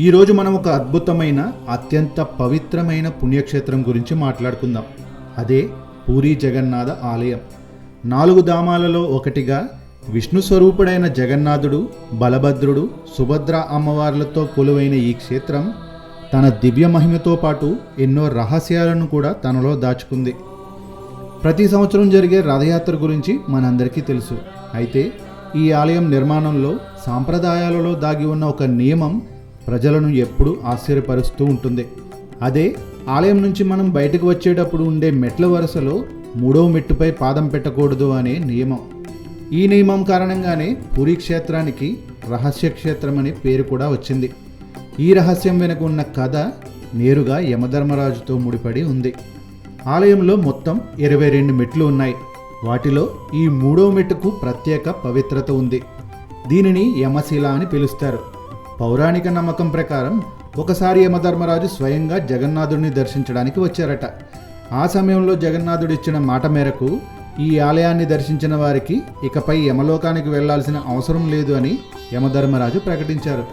ఈరోజు మనం ఒక అద్భుతమైన అత్యంత పవిత్రమైన పుణ్యక్షేత్రం గురించి మాట్లాడుకుందాం. అదే పూరీ జగన్నాథ ఆలయం. 4 ధామాలలో ఒకటిగా విష్ణు స్వరూపుడైన జగన్నాథుడు, బలభద్రుడు, సుభద్ర అమ్మవార్లతో కొలువైన ఈ క్షేత్రం తన దివ్య మహిమతో పాటు ఎన్నో రహస్యాలను కూడా తనలో దాచుకుంది. ప్రతి సంవత్సరం జరిగే రథయాత్ర గురించి మనందరికీ తెలుసు. అయితే ఈ ఆలయం నిర్మాణంలో సాంప్రదాయాలలో దాగి ఉన్న ఒక నియమం ప్రజలను ఎప్పుడూ ఆశ్చర్యపరుస్తూ ఉంటుంది. అదే ఆలయం నుంచి మనం బయటకు వచ్చేటప్పుడు ఉండే మెట్ల వరుసలో 3వ మెట్టుపై పాదం పెట్టకూడదు అనే నియమం. ఈ నియమం కారణంగానే పూరీ క్షేత్రానికి రహస్య క్షేత్రం అనే పేరు కూడా వచ్చింది. ఈ రహస్యం వెనుక ఉన్న కథ నేరుగా యమధర్మరాజుతో ముడిపడి ఉంది. ఆలయంలో మొత్తం 22 మెట్లు ఉన్నాయి. వాటిలో ఈ 3వ మెట్టుకు ప్రత్యేక పవిత్రత ఉంది. దీనిని యమశిల అని పిలుస్తారు. పౌరాణిక నమ్మకం ప్రకారం ఒకసారి యమధర్మరాజు స్వయంగా జగన్నాథుడిని దర్శించడానికి వచ్చారట. ఆ సమయంలో జగన్నాథుడు ఇచ్చిన మాట మేరకు ఈ ఆలయాన్ని దర్శించిన వారికి ఇకపై యమలోకానికి వెళ్లాల్సిన అవసరం లేదు అని యమధర్మరాజు ప్రకటించారు.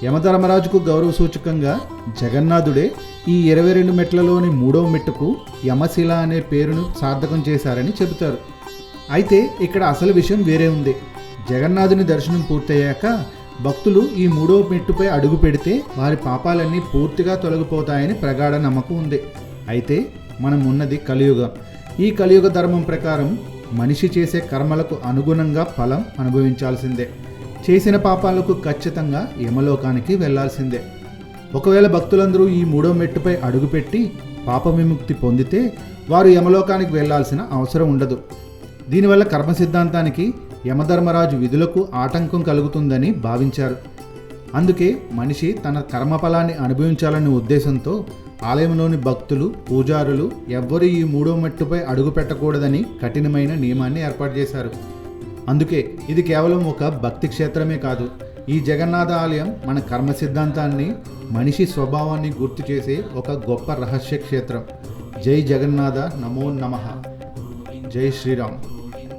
యమధర్మరాజుకు గౌరవ సూచకంగా జగన్నాథుడే ఈ 22 మెట్లలోని 3వ మెట్టుకు యమశిల అనే పేరును సార్థకం చేశారని చెబుతారు. అయితే ఇక్కడ అసలు విషయం వేరే ఉంది. జగన్నాథుని దర్శనం పూర్తయ్యాక భక్తులు ఈ 3వ మెట్టుపై అడుగు పెడితే వారి పాపాలన్నీ పూర్తిగా తొలగిపోతాయని ప్రగాఢ నమ్మకం ఉంది. అయితే మనం ఉన్నది కలియుగం. ఈ కలియుగ ధర్మం ప్రకారం మనిషి చేసే కర్మలకు అనుగుణంగా ఫలం అనుభవించాల్సిందే. చేసిన పాపాలకు ఖచ్చితంగా యమలోకానికి వెళ్లాల్సిందే. ఒకవేళ భక్తులందరూ ఈ 3వ మెట్టుపై అడుగుపెట్టి పాప విముక్తి పొందితే వారు యమలోకానికి వెళ్లాల్సిన అవసరం ఉండదు. దీనివల్ల కర్మ సిద్ధాంతానికి యమధర్మరాజు విధులకు ఆటంకం కలుగుతుందని భావించారు. అందుకే మనిషి తన కర్మఫలాన్ని అనుభవించాలనే ఉద్దేశంతో ఆలయంలోని భక్తులు, పూజారులు ఎవ్వరూ ఈ 3వ మెట్టుపై అడుగు పెట్టకూడదని కఠినమైన నియమాన్ని ఏర్పాటు చేశారు. అందుకే ఇది కేవలం ఒక భక్తి క్షేత్రమే కాదు, ఈ జగన్నాథ ఆలయం మన కర్మ సిద్ధాంతాన్ని, మనిషి స్వభావాన్ని గుర్తు చేసే ఒక గొప్ప రహస్య క్షేత్రం. జై జగన్నాథ, నమో నమః. జై శ్రీరామ్.